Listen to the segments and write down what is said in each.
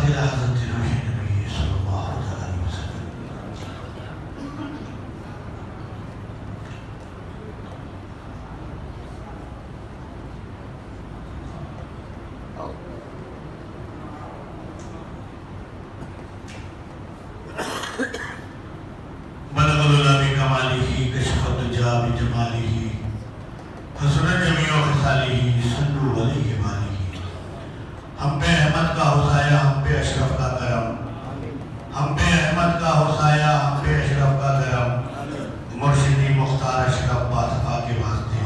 فاضل حضرت روح نبی صلی اللہ علیہ وسلم. بلغ العلا بکمالہ کشف الدجا بجمالہ حسن جمیع خصالہ صلو علیہ وآلہ. ہم پہ احمد کا حسایہ ہم پہ اشرف کا کرم، ہم پہ احمد کا حسایہ ہم پہ اشرف کا کرم، مرشدی مختار اشرف باصفا کے واسطے.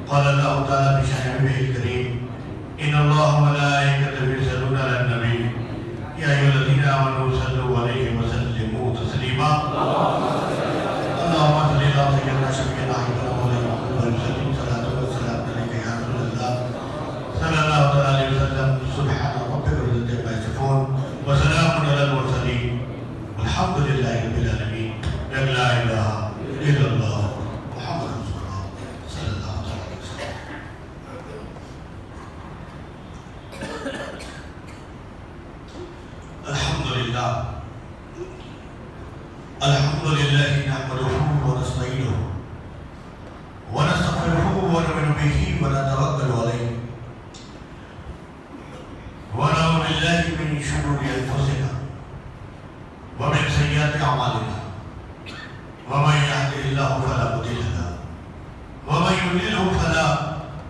قال اللہ تعالیٰ بشأنہ الکریم ان اللہ ملائکتہ یصلون علی النبی یا ایھا الذین آمنوا صلوا علیہ وسلموا تسلیما. اللهم صل على سيدنا شفيعنا ومولانا محمد وسلم صلاة والسلام عليك يا رسول الله صلى الله عليه وسلم. سبحان ربك رب العزة عما يصفون وسلام على المرسلين والحمد لله رب العالمين. لا إله إلا الله محمد رسول الله صلى الله عليه وسلم. الحمد لله الحمد لله نحمده ونستعينه ونستغفره ونؤمن به ونتوكل عليه ونعوذ بالله من شرور انفسنا ومن سيئات اعمالنا ومن يهده الله فلا مضل له ومن يضلل فلا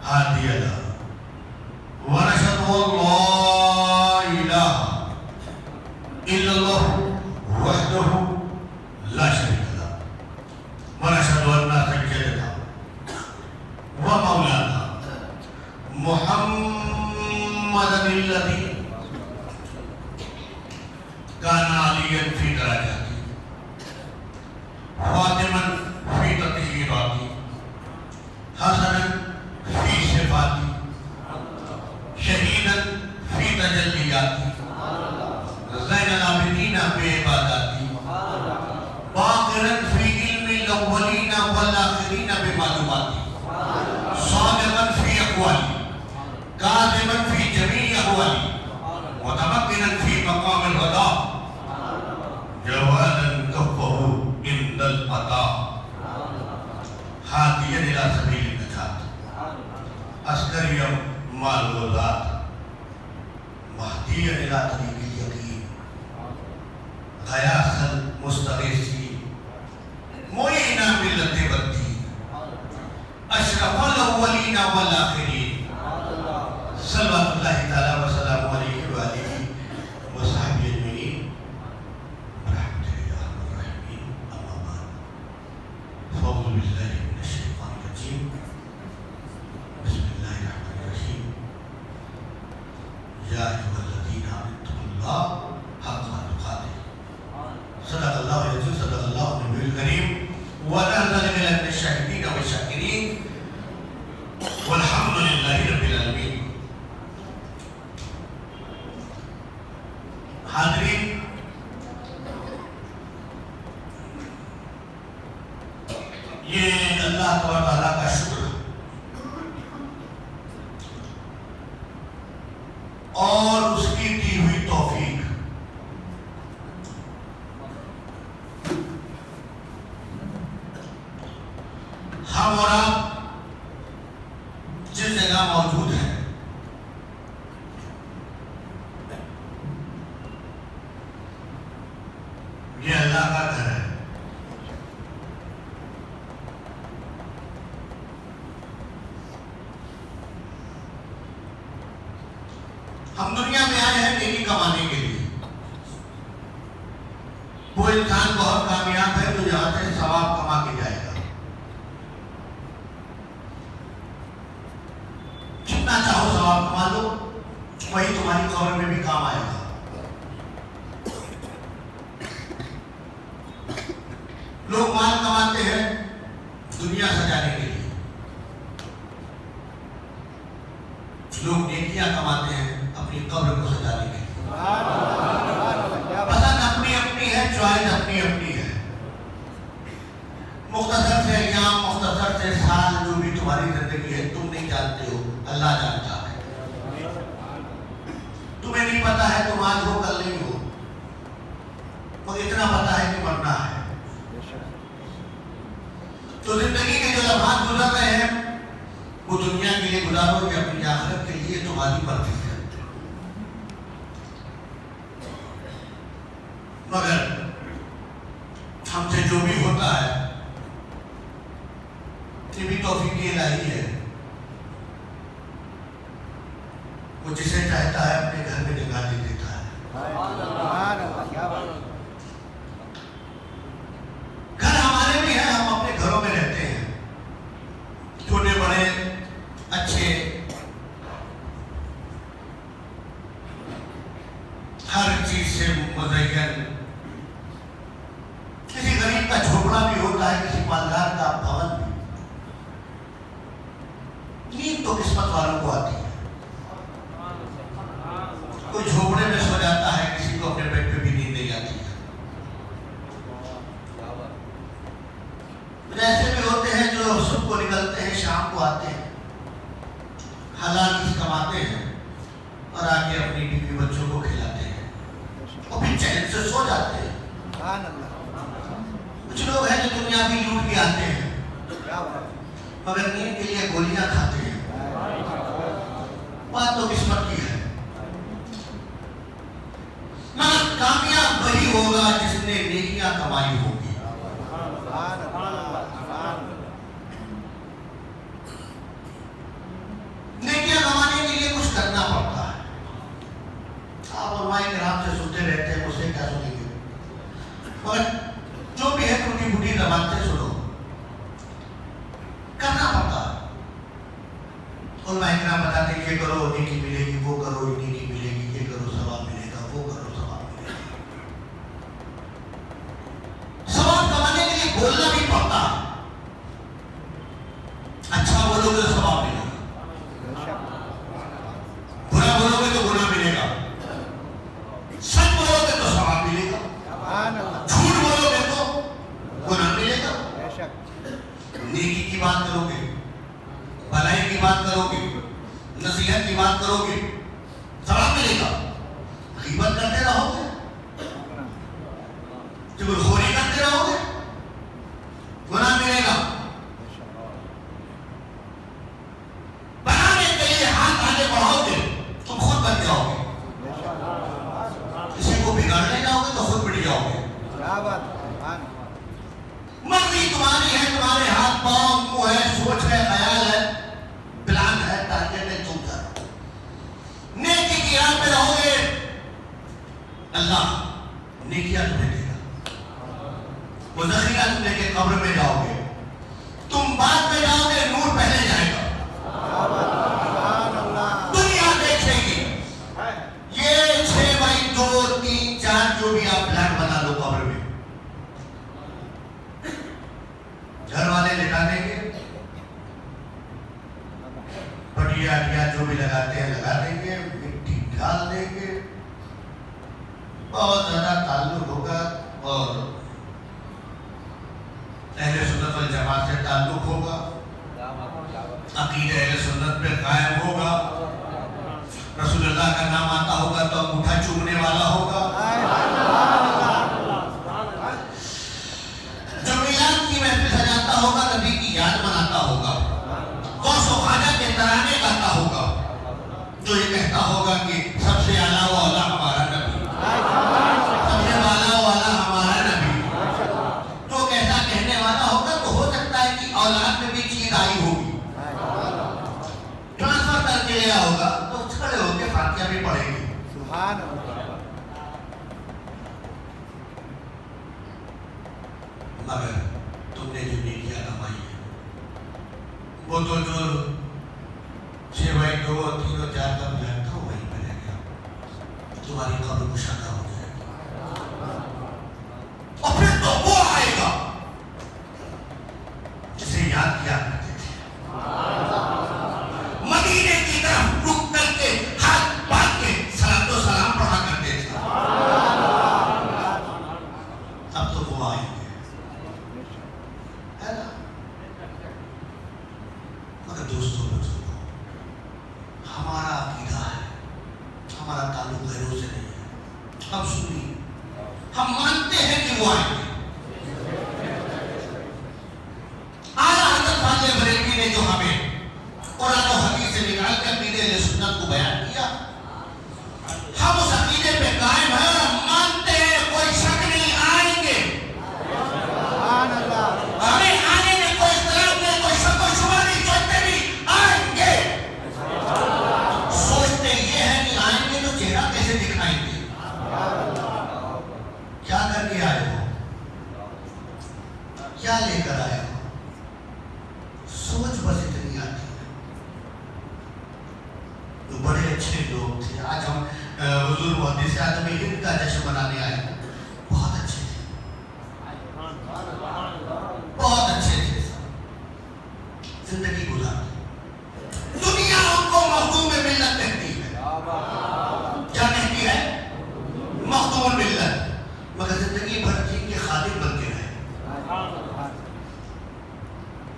هادي له ونشهد ان لا اله الا الله وحده لا شريك له ونشهد ان سيدنا ومولانا محمدا الذي كان عاليا في درجاته خاتما في تطهيراته حسنا في صفاته شهيدا في تجلياته زين العابدين بعباداته باقرا في علم الاولين والاخرين بمعلوماته صادقا في اقواله كاذبا في جميع احواله متمكنا في مقام الغداء جوادا كفه عند القضاء هاديا الى سبيل النجاة عسكريا مع الغزاة مهديا الى طريق اليقين غياث المستغيثين معينا ملة والدين اشرف الاولين والاخرين صلوات الله تعالى وسلامه عليه وآله وصحبه اجمعين برحمته يا ارحم الراحمين. اما بعد فاعوذ بالله من الشيطان الرجيم بسم الله الرحمن الرحيم. يا ايها الذين امنوا اتقوا الله حق تقاته صدق الله العظيم صدق الله النبي الكريم ونحن من الشاهدين والشاكرين والحمد لله رب العالمين. حاضرین، یہ اللہ تعالیٰ کا شکر اور اس کی دی ہوئی توفیق. ہم اور آپ جس جگہ موجود ہیں یہ اللہ کا گھر ہے. ہم دنیا میں آئے ہیں نیکی کمانے کے لیے. وہ انسان بہت کامیاب ہے جو یہاں سے ثواب کما کے جائے گا. جتنا چاہو ثواب کما لو، وہی تمہاری قبر میں بھی کام آئے گا. لوگ مال کماتے ہیں دنیا سجانے کے لیے، لوگ نیکیاں کماتے ہیں اپنی قبر کو سجانے کے لیے. پسند اپنی اپنی ہے، چوائس اپنی اپنی ہے. مختصر سے ایام، مختصر سے سال جو بھی تمہاری زندگی ہے تم نہیں جانتے ہو، اللہ جانتا ہے. تمہیں نہیں پتا ہے تم آج ہو کل تو زندگی کے جو لمحات گزر رہے ہیں وہ دنیا کے لیے گزارو یا اپنی آخرت کے لیے تمہاری مرضی ہے. مگر ہم سے جو بھی ہوتا ہے یہ بھی توفیق الہی ہے. وہ جسے چاہتا ہے اپنے گھر میں جگہ دے دیتا ہے. گھر ہمارے بھی ہیں, ہم اپنے گھروں میں رہتے ہیں, چھوٹے بڑے اچھے, ہر چیز سے مزین. کسی غریب کا جھوپڑا بھی ہوتا ہے, کسی مالدار کا بھون بھی. نیند تو قسمت والوں کو آتی ہے. کوئی جھوپڑے میں سو جاتا ہے, کسی کو اپنے بیڈ پہ بھی نیند نہیں آتی ہے. ایسے بھی ہوتے ہیں جو صبح کو نکلتے ہیں, شام کو آتے ہیں, حلال چیز کماتے ہیں اور آگے اپنی بیوی بچوں کو کھلاتے ہیں اور پھر چین سے سو جاتے ہیں. کچھ لوگ ہیں جو دنیا بھی لوٹ کے آتے ہیں مگر نیند کے لیے گولیاں کھاتے ہیں. بات تو قسمت کی ہے. مگر کامیاب وہی ہوگا جس نے نیکیاں کمائی ہوگی. نیکیاں کمانے کے لیے کچھ کرنا پڑتا ہے. آپ علماء کرام سے سنتے رہتے ہیں, مجھ سے کیا سنیں گے, مگر جو بھی ہے ٹوٹی پھوٹی زبان سے سنو, کرنا پڑتا ہے. علماء کرام بتاتے ہیں یہ کرو نیکی ملے گی, وہ کرو نیکی ملے گی, یہ کرو ثواب ملے گا, وہ کرو ثواب ملے گا. ثواب کمانے کے لیے بولنا بھی پڑتا ہے. اچھا بولو گے تو ثواب ملے گا, برا بولو گے تو گناہ ملے گا, سچ بولو گے تو ثواب ملے گا, جھوٹ بولو گے تو گناہ ملے گا. نیکی کی بات کرو گے, بھلائی کی بات کرو گے, نصیحت کی بات کرو گے, ثواب ملے گا. غیبت کرتے رہو گے, چغلخوری کرتے رہو گے, گناہ ملے گا. بنانے کے لیے ہاتھ آگے بڑھاؤ گے تم خود بن جاؤ گے, کسی کو بگاڑنے جاؤ گے تو خود بڑھ جاؤ گے. مرضی تمہاری ہے, تمہارے ہاتھ پاؤں منہ ہے, سوچ ہے, خیال ہے, پلان ہے, ٹارگیٹ ہے, تم کرو. نیکی کی راہ پہ رہو گے, اللہ نیکیاں تمہیں دے گا. وہ ذخیرہ تم لے کے قبر میں جاؤ گے, تم بعد میں جاؤ گے, نور پہلے جائے گا. دنیا دیکھے گی یہ 6x2 3 4 جو بھی آپ پلان بنا لو قبر میں, گھر والے لٹا دیں گے, پٹیا جو بھی لگاتے ہیں لگا دیں گے, مٹی ڈال دیں گے, بہت زیادہ تعلق ہوگا اور اہل سنت والجماعت سے تعلق ہوگا, عقیدہ اہل سنت پہ قائم ہوگا, رسول اللہ کا نام آتا ہوگا تو انگوٹھا چومنے والا ہوگا. جو میلاد کی محفل سجاتا ہوگا, نبی کی یاد مناتا ہوگا, غوث و خواجہ کے ترانے گاتا ہوگا, جو یہ کہتا ہوگا کہ سب سے اعلیٰ و اولیٰ ہمارا نبی, سب سے والا و اعلیٰ ہمارا نبی, تو کیسا کہنے والا ہوگا تو ہو سکتا ہے کہ اولاد میں بھی چیز آئی ہوگی, ٹرانسفر کر کے لیا ہوگا تو کھڑے ہو کے فاتحہ بھی پڑھے گی. مگر تم نے جو نیکیاں کمائی ہے وہ تو جو 6x2 3 اور 4 کا پلان تھا وہیں پہ رہ گیا, تمہاری قبر کشادہ ہو جائے گی. اور پھر تو وہ آئے گا جسے یاد کیا کرتے تھے, مدینے کی طرف رک کر کے ہاتھ باندھ کے صلاۃ و سلام پڑھا کرتے تھے. اب تو وہ آئیں گے, ہے نا. مگر دوستوں ہمارا عقیدہ ہے, ہمارا تعلق غیروں سے نہیں ہے. ہم سنی, ہم مانتے ہیں کہ وہ آئیں گے. کیا لے کر آئے ہو؟ سوچ بس اتنی آتی ہے. تو بڑے اچھے لوگ تھے. آج ہم حضور محدث اعظم ہند کا جشن منانے آئے ہیں. بہت اچھے تھے, بہت اچھے تھے. زندگی گزاری. دنیا ان کو مخدوم ملت کہتی ہے. کیا کہتی ہے؟ مخدوم ملت. مگر زندگی بھر دین کے خادم بنتے رہے.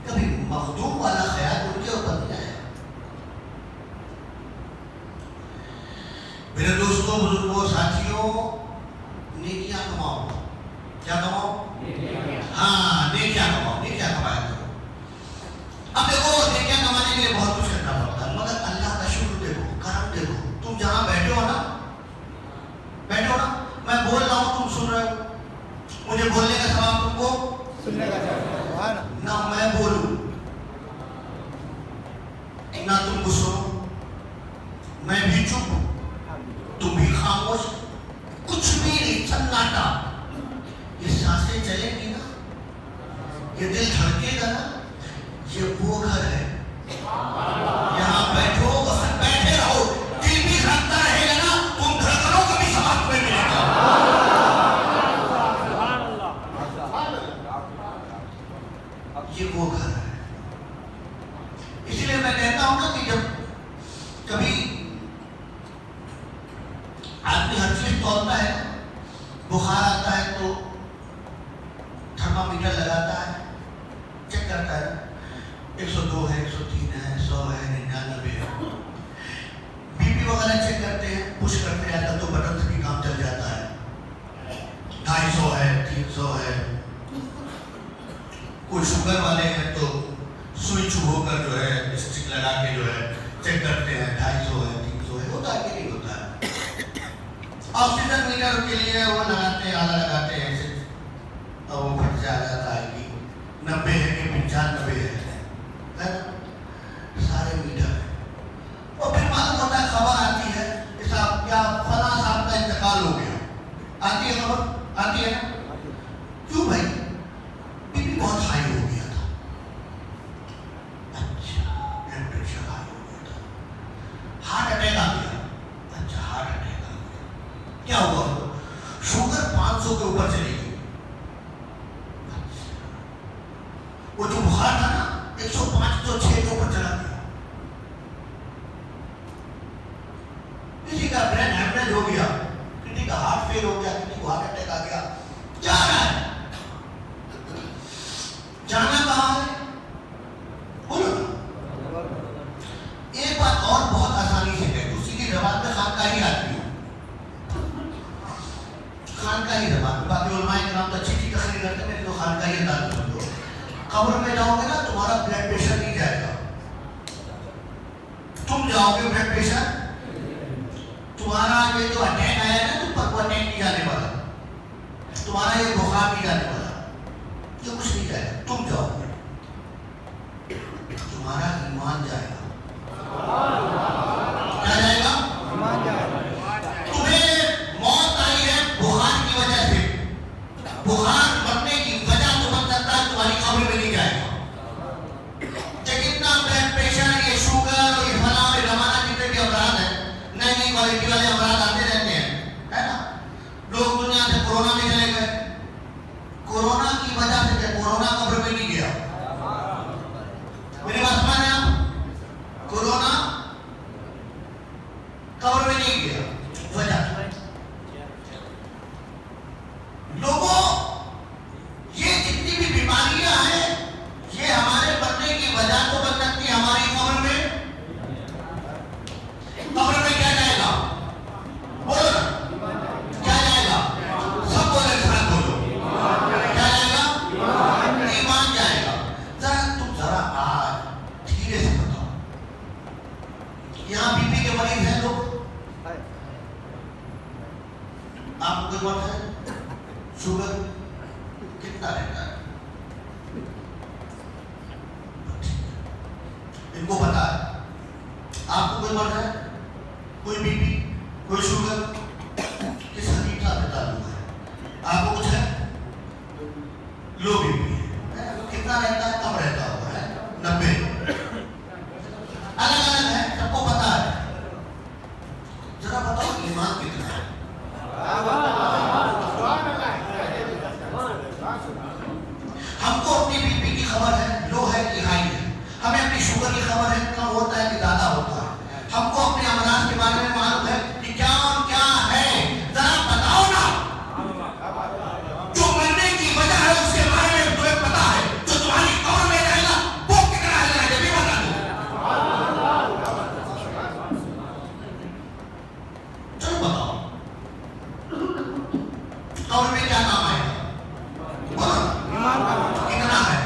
کبھی مخدوم والا خیال ان کے اوپر نہیں آیا. میرے دوستوں, بزرگوں, ساتھیوں, نیکیاں کماؤ. کیا کماؤ؟ ہاں, نیکیاں کماؤ. نیکیاں کمایا کرو. اب دیکھو, نیکیاں کمانے کے لیے بہت کچھ کرنا پڑتا ہے, مگر اللہ کا شکر دیکھو, کرم دیکھو. تم جہاں بیٹھے ہو نا, میں بول رہا ہوں, تم سن رہے ہو. مجھے بولنے کا ثواب تم کو سننے کا چاہیے نہ. میں بولوں نہ تم کو سنو, میں بھی چپ, تم بھی خاموش, کچھ بھی نہیں, سناٹا. یہ سانسیں چلیں گی نا, یہ دل دھڑکے گا نا, یہ وہ گھر ہے. یہاں بیٹھو, بس بیٹھے رہو. دل بھی دھڑکتا رہے گا نا, تم دھڑکنوں کا بھی سبق میں ملے گا. یہ وہ گھر ہے. اسی لیے میں کہتا ہوں نا کہ جب کبھی آدمی ہر چیز تولتا ہے, بخار آتا ہے تو تھرما میٹر لگاتا ہے, چیک کرتا ہے, 102 ہے, 103 ہے, 100 ہے, 99 ہے. بی پی وغیرہ چیک کرتے ہیں, پش کرتے ہیں تو بٹن سے بھی کام چل جاتا ہے. 250 ہے, 300 ہے. کوئی شوگر والے ہیں تو سوئی چبھو کر جو ہے, اسٹک لگا کے جو ہے چیک کرتے ہیں, 250 ہے, 300 ہے. ہوتا ہے کہ نہیں ہوتا ہے؟ آکسیجن میٹر کے لیے وہ لگاتے ہیں, آلہ لگاتے ہیں ایسے, اور وہ پھٹ جاتا ہے کہ 90 ہے کہ 95 ہے نا, سارے میٹر ہیں. اور پھر معلوم ہوتا ہے, خبر آتی ہے کہ صاحب کیا فلاں صاحب کا انتقال ہو گیا. آتی ہے خبر, آتی ہے نا. کیوں بھائی؟ بی پی بہت ہائی ہو گیا تھا. اچھا, بلڈ پریشر ہائی ہو گیا تھا. ہارٹ اٹیک آ گیا. اچھا, ہارٹ اٹیک آ گیا. کیا ہوا؟ شوگر 500 کے اوپر چلی گئی. وہ جو بخار تھا نا, 105 تو 6 کے اوپر چلا گیا. کسی کا برین ہیمریج ہو گیا, کسی کا ہارٹ فیل ہو گیا, کسی کو ہارٹ اٹیک آ گیا. کیا رہا ہے؟ جانا کہاں ہے؟ بولو نا. ایک بات اور بہت آسانی سے کہہ دو, سیدھی زبان میں خانقاہی آدمی ہو, خانقاہی زبان میں. باقی علماء کرام تو اچھی تقریر کرتے ہیں, میری تو خانقاہی انداز سمجھو. قبر میں جاؤ گے نا, تمہارا بلڈ پریشر نہیں جائے گا. تم جاؤ گے, بلڈ پریشر تمہارا یہ جو اٹیک آیا ہے نا تم پر, وہ اٹیک نہیں جانے والا. تمہارا یہ بخار نہیں جانے والا, یہ کچھ نہیں جائے گا. تم جاؤ گے, تمہارا ایمان جائے گا. کیا جائے گا؟ ایمان جائے گا. تمہیں موت آئی ہے بخار کی وجہ سے, بخار بننے کی وجہ تو بن سکتا ہے, تمہاری قبر میں نہیں جائے گا. لیکن نا بلڈ پریشر, یہ شوگر اور یہ فلاں اور زمانہ جتنے بھی امراض ہیں, نئی نئی کوالٹی والے امراض آتے رہتے ہیں, ہے نا. لوگ دنیا سے کورونا میں چلے گئے, کورونا کی وجہ سے کورونا قبر میں نہیں گیا. میری بات سمجھ رہے ہیں آپ؟ کورونا قبر میں نہیں گیا. وجہ لوگوں, یہ جتنی بھی بیماریاں ہیں, یہ ہمارے بننے کی وجہ تو بن سکتی ہے ہماری قبر میں. قبر میں کیا جائے گا؟ بولو نا, کیا جائے گا؟ سب بولے, ساتھ بولو. کیا جائے گا؟ ایمان جائے گا. ذرا آج دھیرے سے بتاؤ, یہاں بی پی کے مریض ہیں لوگ, آپ کو کوئی مرض ہے؟ شوگر کتنا رہتا ہے؟ ان کو پتا ہے. آپ کو کوئی مرض ہے, کوئی بی پی, کوئی شوگر, کس حقیقت سے تعلق ہے؟ آپ کو کچھ ہے, لو بی پی ہے, ایمان کتنا ہے. ہم کو اپنی بی پی کی خبر ہے, لو ہے کہ ہائی ہے. ہمیں اپنی شوگر کی خبر ہے, کم ہوتا ہے کہ زیادہ ہوتا ہے. ہم کو اپنے امراض کے بارے میں معلوم ہے کہ کیا ہے. ذرا بتاؤ نا, جو مرنے کی وجہ ہے اس کے بارے میں تمہیں پتا ہے, جو تمہاری قبر میں رہے گا وہ کتنا ہے, یہ بھی بتا دو. چلو بتاؤ قبر میں کیا کام آئے گا, کتنا ہے.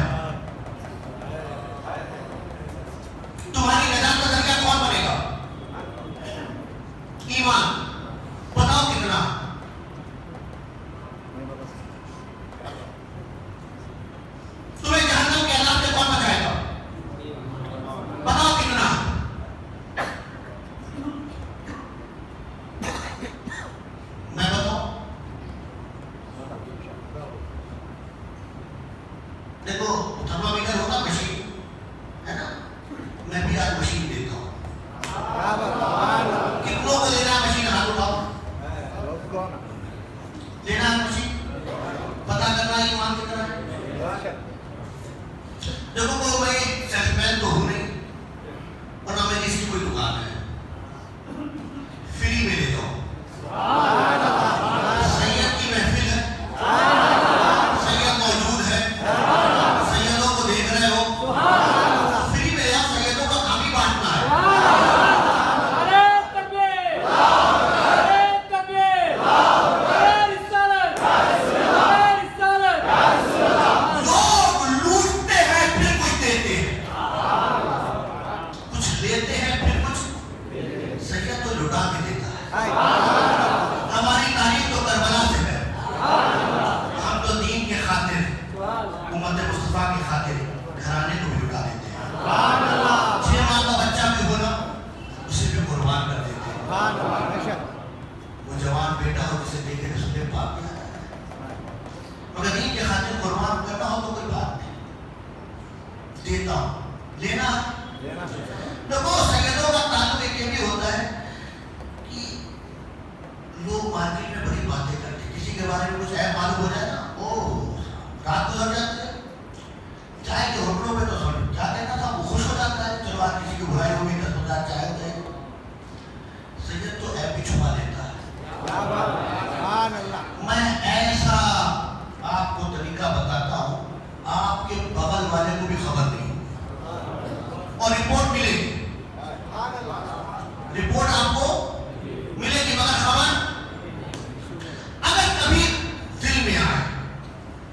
تمہاری نجات کا ذریعہ کون بنے گا, ایمان. بتاؤ کتنا. تمہیں جہنم کے عذاب سے کون بچائے گا, بتاؤ کتنا. میں بتاؤں, دیکھو تھرمامیٹر ہوتا مشین ہے نا, میں بھی آج مشین دیتا ہوں. کتنوں کو لینا ہے مشین, ہاتھ اٹھاؤ. لینا ہے مشین, پتا کرنا ہے ایمان کتنا ہے. دیکھو کو میں سیلس مین تو ہوں نہیں, اور نہ میں کسی کی کوئی دکان ہے, فری میں لیتا ہوں. سید کی محفل ہے, سید موجود ہے, سیدوں کو دیکھ رہے ہو, فری میں یا سیدوں کا کام ہی بانٹنا ہے. لوگ لوٹتے ہیں پھر کچھ دیتے ہیں, کچھ لیتے ہیں پھر کچھ. سید تو لٹا کے دیتا ہے. ہماری تاریخ تو کربلا سے ہے. ہم تو دین کے خاطر, امت مصطفیٰ کے خاطر گھرانے کو بھی لٹا دیتے ہیں. 6 ماہ کا بچہ بھی ہونا اسے بھی قربان کر دیتے ہیں. وہ جوان بیٹا ہو جسے دیکھے رسول پاک یاد آتا ہے. مگر دین کے خاطر قربان کرنا ہو تو کوئی بات نہیں, دیتا ہوں. لینا دیکھو سیدوں کا تعلق ایک یہ بھی ہوتا ہے کہ لوگ مارکیٹ میں بڑی باتیں کرتے ہیں, کسی کے بارے میں کچھ عیب معلوم ہو جائے نا, او رات گزر جاتی ہے. چائے کے ہوٹلوں پہ تو سن کیا کہتا تھا, وہ خوش ہو جاتا ہے, چلو آج کسی کی برائی ہوگی 10,000 چائے ہو جائے گی. سید تو عیب بھی چھپا لیتا ہے. میں ایسا آپ کو طریقہ بتاتا ہوں, آپ کے بغل والے کو بھی خبر نہیں اور رپورٹ ملے گی. رپورٹ آپ کو ملے گی مگر خبر. اگر کبھی دل میں آئے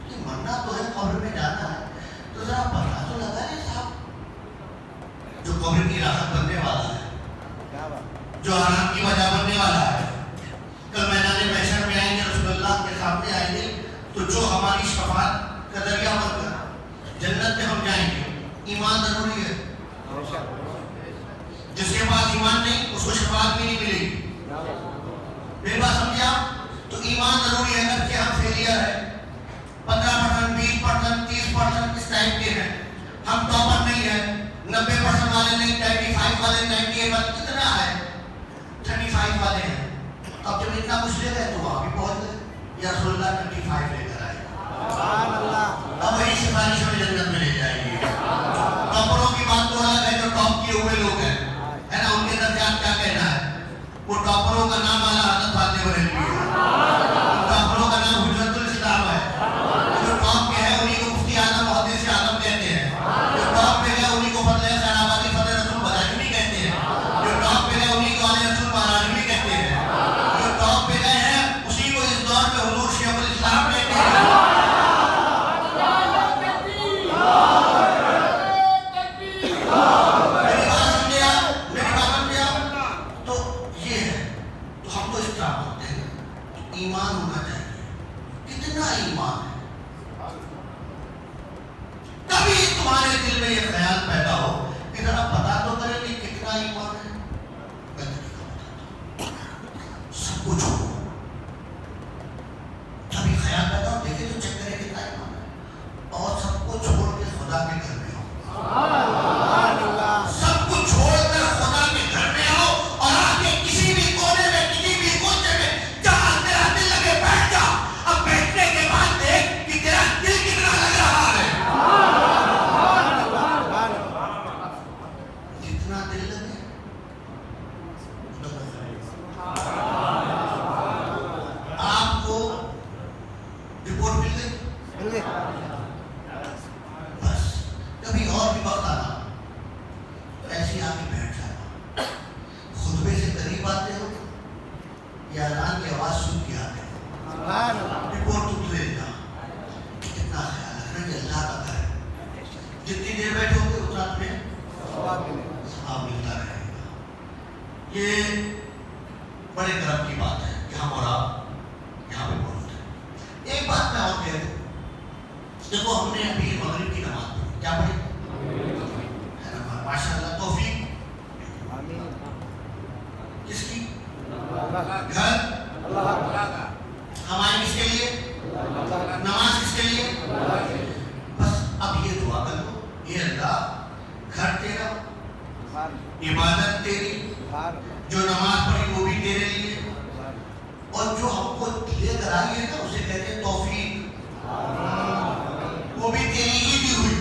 کہ مرنا تو ہے, قبر میں جانا ہے, تو ذرا پتا تو لگا ہے صاحب, جو قبر کی راحت بننے والا ہے, جو آرام کی وجہ بننے والا ہے. کل میدان محشر میں آئیں گے, رسول اللہ کے سامنے آئیں گے, تو جو ہماری شفاعت کا ذریعہ بن کر جنت میں ہم جائیں گے. ایمان ضروری ہے. جس کے پاس ایمان نہیں اس کو شفاعت بھی نہیں ملے گی. میری بات سمجھا, تو ایمان ضروری ہے. اگر کہ ہم فیلئر ہے, 15%, 20%, 30% اس ٹائپ کے ہیں, ہم ٹاپر نہیں ہیں, 90% والے نہیں, 95 والے, 98 والے, کتنا ہے 35 والے ہیں. اب جب اتنا کچھ لے گئے تو وہاں بھی پہنچ گئے, یا رسول اللہ 25 لے کر آئے. اب وہی سفارش ہمیں جنت میں لے جائے گی. ٹاپروں کی بات تو الگ ہے, جو ٹاپ کیے ہوئے لوگ ہیں ہے نا, ان کے درجات کیا کہنا ہے. وہ ٹاپروں کا نام والا حضرت فاطمہ بریلوی ہے, ٹاپروں کا نام حجت الاسلام ہے. جو ٹاپ کے ہیں انہیں کو مفتی اعظم محدث اعظم کہتے ہیں. جو ٹاپ پہ گئے انہیں کو فضل خیر آبادی فضل رسول بلاجمی کہتے ہیں. جو ٹاپ پہ گئے انہیں کو علی رسول مہاراجمی کہتے ہیں. جو ٹاپ پہ گئے ہیں اسی کو اس دور میں حضور شیخ الاسلام کہتے ہیں. ایمان ہونا چاہیے. کتنا ایمان ہے. کبھی تمہارے دل میں یہ خیال پیدا ہو کہ ذرا پتا تو کریں کہ کتنا ایمان ہے. میں سب کچھ ہو, کبھی خیال پیدا ہو, دیکھیں تو چیک کریں کتنا ایمان ہے, اور سب کو چھوڑ کے خدا کے گھر میں ہو. سب کچھ چھوڑ کر خدا کے گھر میں ہو, اور آ کے کسی بھی کونے میں کسی بھی یہ اذان کی آواز سن کے آتے ہیں رپورٹ تو بھیجنا. کتنا خیال رکھنا کہ اللہ کا گھر ہے. جتنی دیر بیٹھے ہوگے اتنا میں ثواب ملتا رہے گا. یہ بڑے کرم کی بات ہے کہ ہم اور آپ یہاں پہ موجود ہیں. ایک بات میں اور کہہ دوں, دیکھو ہم نے ابھی مغرب کی نماز پڑھی. کیا پڑھی؟ ماشاء اللہ. توفیق کس کی؟ گھر ہمارے کس کے لیے؟ نماز کس کے لیے؟ بس اب یہ دعا کر دو, یہ اللہ گھر تیرا, عبادت تیری, جو نماز پڑھی وہ بھی تیرے لیے, اور جو ہم کو لے کر آئی ہے نا اسے کہتے ہیں توفیق, وہ بھی تیری ہی دی ہوئی.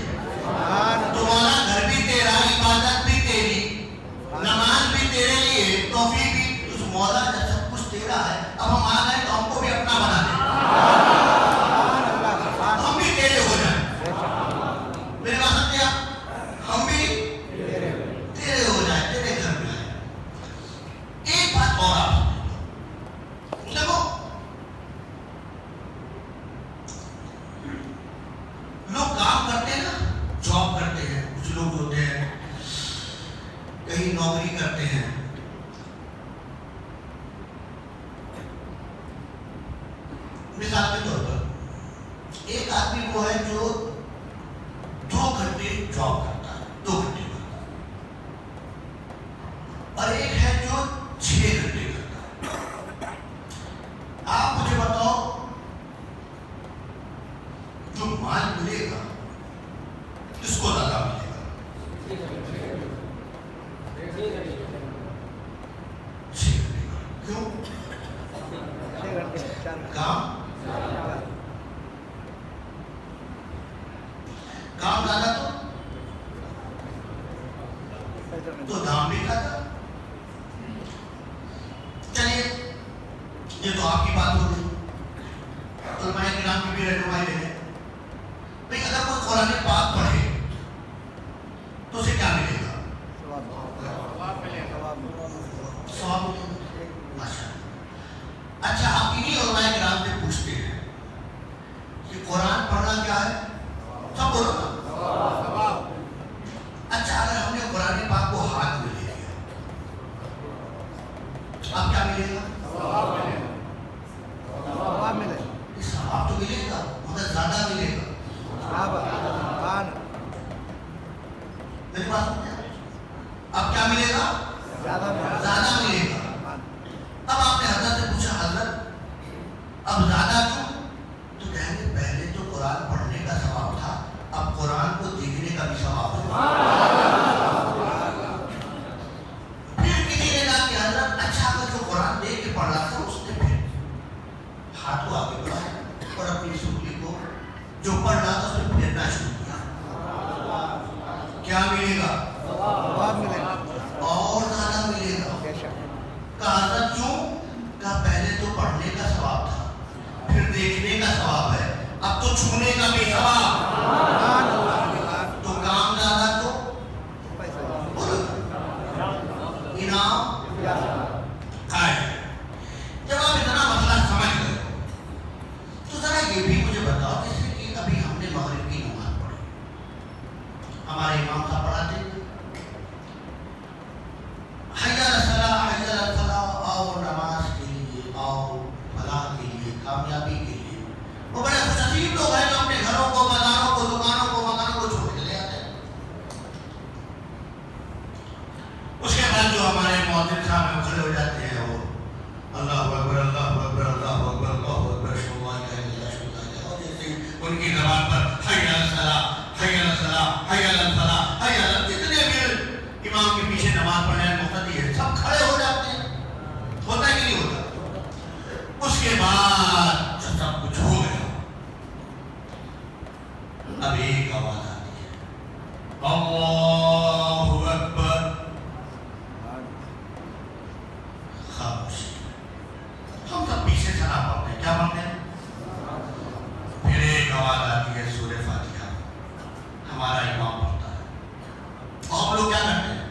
تمہارا گھر بھی تیرا, عبادت بھی تیری, نماز بھی تیرے لیے, توفیق بھی. اس مولا جب سب کچھ تیرا ہے, اب ہم آ گئے تو ہم کو بھی اپنا بنا دیں, ہم بھی تیرے ہو جائیں. میرے بات سمجھے آپ؟ ہم بھی تیرے ہو جائیں, تیرے گھر میں آئیں. ایک بات اور آپ دیکھو, لوگ کام کرتے ہیں نا, جاب کرتے ہیں, کچھ لوگ ہوتے ہیں کہیں نوکری کرتے ہیں. مثال کے طور پر ایک آدمی وہ ہے جو 2 گھنٹے جاب کرتا ہے, 2 گھنٹے کرتا ہے, اور ایک ہے جو 6 گھنٹے کرتا ہے. آپ مجھے بتاؤ جو مال ملے گا کس کو زیادہ ملے گا؟ 6 گھنٹے کا. کیوں؟ کام زیادہ تو دام بھی کھاتا. چلیے یہ تو آپ کی بات ہو گئی, علماء کرام کی بھی رہنمائی ہے. بھئی اگر کوئی قرآن پاک پڑھے تو اسے کیا ملے گا؟ ثواب ملے گا. ماشاء اللہ. اچھا, آپ انہی علماء کرام سے پوچھتے ہیں کہ قرآن پڑھنا کیا ہے؟ سب بولو نا. اچھا, اگر ہم نے قرآن پاک کو ہاتھ میں لے لیا, اب کیا ملے گا؟ ثواب ملے گا. ثواب تو ملے گا مگر زیادہ ملے گا. میری بات سمجھے؟ اب کیا ملے گا؟ زیادہ ملے گا. اب آپ نے حضرت سے پوچھا, حضرت اب زیادہ کیوں؟ تو کہیں گے پہلے تو قرآن پڑھنے کا ثواب تھا, اب قرآن کو دیکھنے کا بھی ثواب ہے. پھر کسی نے کہا کہ حضرت اچھا اگر جو قرآن دیکھ کے پڑھ رہا تھا اس نے پھر ہاتھ کو آگے بڑھایا اور اپنی سنگلی کو جو پڑھ رہا تھا اس نے پھیرنا شروع کیا, کیا ملے گا؟ اور زیادہ ملے گا. کہا حضرت کیوں؟ کہا پہلے تو پڑھنے کا ثواب تھا, پھر دیکھنے کا ثواب ہے, اب تو چھونے کا بھی ثواب. تو کام زیادہ تو انعام آئے. جب آپ اتنا مسئلہ سمجھ گئے تو ذرا یہ بھی مجھے بتاؤ, جیسے کہ ابھی ہم نے مغرب کی نماز پڑھی, ہمارے امام صاحب پڑھاتے ہیں حی علی الصلاۃ حی علی الفلاح, آؤ نماز کے لیے, آؤ فلاح کے لیے, کامیابی کے لیے. وہ بڑے خوش نصیب لوگ ہیں جو اپنے گھروں کو, بازاروں کو, دکانوں کو, مکانوں کو چھوڑ کے لے آتے ہیں. اس کے بعد جو ہمارے مؤذن صاحب ہیں کھڑے ہو جاتے ہیں, وہ اللہ اکبر اللہ اکبر اللہ اکبر اللہ اکبر اشہد ان لا الہ الا اللہ اشہد ان لا الہ الا اللہ, اور جیسے ان کی زبان پر حی علی الصلاۃ حی علی الصلاۃ حی علی الفلاح حی علی, جتنے بھی امام کے پیچھے نماز پڑھنے والے مقتدی ہیں سب کھڑے ہو جاتے ہیں. ہوتا ہے کہ نہیں ہوتا؟ اس کے بعد جب سب کچھ ہو گیا, اب ایک آواز آتی ہے, اللہ اکبر. خاموشی. ہم سب پیچھے سنا پڑھتے ہیں, کیا پڑھتے ہیں؟ پھر ایک آواز آتی ہے سورہ فاتحہ, ہمارا امام پڑھتا ہے, اور ہم لوگ کیا کرتے ہیں؟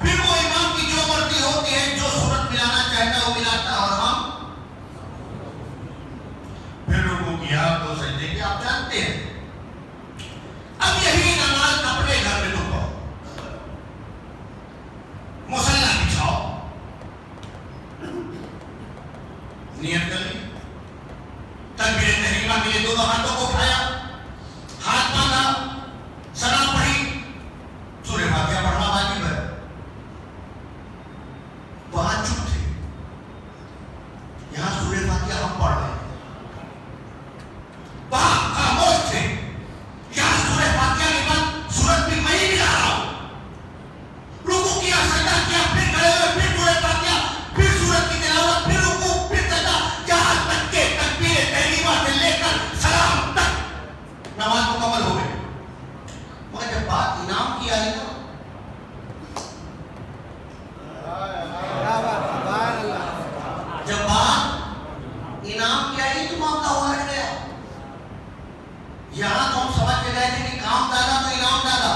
پھر وہ امام کی جو مرضی ہوتی ہے تھے آپ جانتے ہیں. اب یہی نماز اپنے گھر میں تو پڑھو, مصلی بچھاؤ, نیت کر لی, تکبیر تحریمہ کے لیے دونوں ہاتھوں کو اٹھایا, ہاتھ باندھا, سلام پڑھی, سورہ فاتحہ پڑھنا واجب ہے. وہاں چپ تھے, یہاں سورہ فاتحہ ہم پڑھ رہے ہیں. وہاں خاموش تھے, یہاں سورہ فاتحہ کے بعد سورت بھی میں ہی ملا رہا ہوں. رکوع کیا, سجدہ کیا, پھر کھڑے ہوئے, پھر سورہ فاتحہ, پھر سورت کی تلاوت, پھر رکوع, پھر سجدہ, جہاں تک کہ تکبیر تحریمہ سے لے کر سلام تک نماز مکمل ہو گئی. مگر جب بات انعام کی آئی نا, جب بات انعام کی آئی تو معاملہ ہو ہٹ گیا. یہاں تو ہم سمجھ کے گئے تھے کہ کام زیادہ تو انعام زیادہ,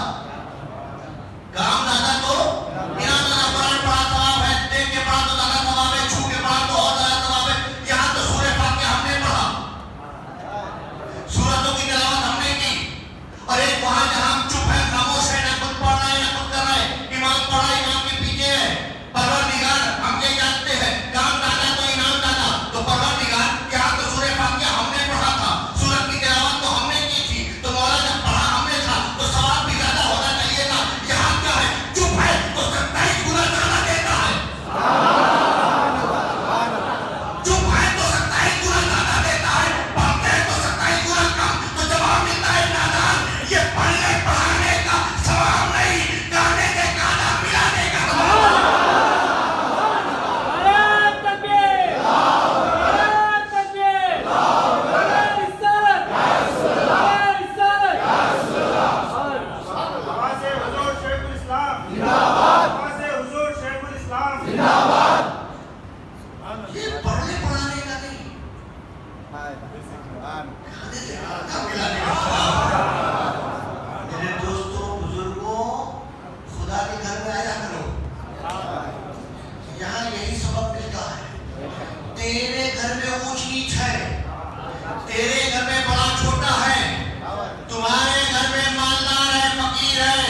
کام زیادہ تو انعام زیادہ. قرآن پڑھا ثواب ہے, دیکھ کے پڑھا تو زیادہ ثواب ہے, چھو کے پڑھا تو اور زیادہ ثواب ہے. یہاں تو سورہ فاتحہ ہم نے پڑھا, سورتوں کی تلاوت ہم نے کی, اور ایک وہاں جہاں ہم چپ ہیں, خاموش ہیں, نہ خود پڑھ رہے ہیں نہ خود کر رہے ہیں, امام پڑھ رہا ہے, امام کے پیچھے ہے. پروردگار ہم یہ جانتے ہیں, کام زیادہ تو انعام زیادہ. تو پروردگار یہاں تو سورہ فاتحہ ہم نے پڑھا تھا, سورت کی تلاوت تو ہم نے کی تھی, تو مولا جب پڑھا ہم نے تھا تو ثواب بھی زیادہ ہونا چاہیے تھا. یہاں کیا ہے, چپ ہے تو 27 گنا زیادہ دیتا ہے, چپ ہے تو 27 گنا زیادہ دیتا ہے, پڑھتے ہیں تو 27 گنا کم. تو جواب ملتا ہے نادان, یہ پڑھنے پڑھانے کا ثواب نہیں, گانے کے گانا ملانے کا ثواب. یہ پڑھنے پڑھانے کا نہیں, گانے سے گانا ملانے کا ثواب. میرے دوستوں, بزرگوں, خدا کے گھر میں آیا کرو, یہاں یہی سبق ملتا ہے. تیرے گھر میں اونچ نیچ ہے, تیرے گھر میں بڑا چھوٹا ہے, تمہارے گھر میں مالدار ہے, فقیر ہے,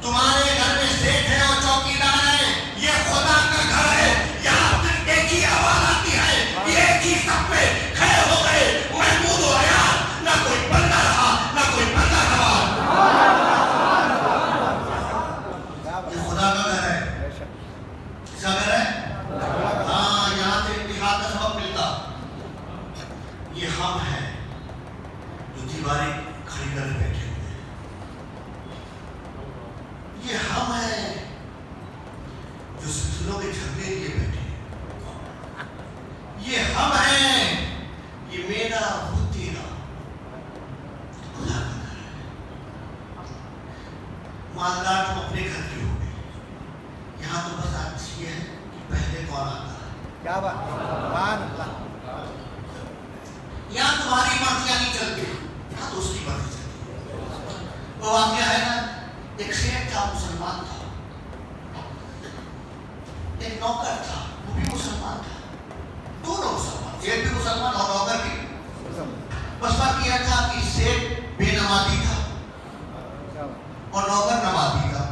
تمہارے گھر میں سیٹھ ہے اور چوکیدار ہے. یہ خدا کا گھر ہے, یہاں صرف ایک ہی آواز آتی ہے, ایک ہی سب پہ کھڑے ہو گئے, محمود و عیاض. نہ کوئی بندہ رہا, نہ کوئی بندہ رہا. یہ خدا کا گھر ہے, کس کا گھر ہے؟ ہاں, یہاں سے اتحاد کا سبق ملتا. یہ ہم ہیں جو دیواریں کھڑی کر بیٹھے ہوئے ہیں, یہ ہم ہیں جو سلسلوں کے جھگڑے لیے بیٹھے ہیں, یہ ہم ہیں, یہ میرا وہ تیرا. خدا کا گھر ہے. مالدار تم اپنے گھر کے ہو گئے, یہاں تو بس آج یہ ہے کہ پہلے کون آتا ہے. کیا بات, یہاں تمہاری مرضیاں نہیں چلتی, یہاں تو اس کی مرضی چلتی ہے. وہ واقعہ ہے نا, ایک شیخ تھا, مسلمان تھا, ایک نوکر تھا, وہ بھی مسلمان تھا, دونوں مسلمان, شیخ بھی مسلمان اور نوکر بھی. بس فرق یہ تھا کہ شیخ بے نمازی تھا اور نوکر نمازی تھا.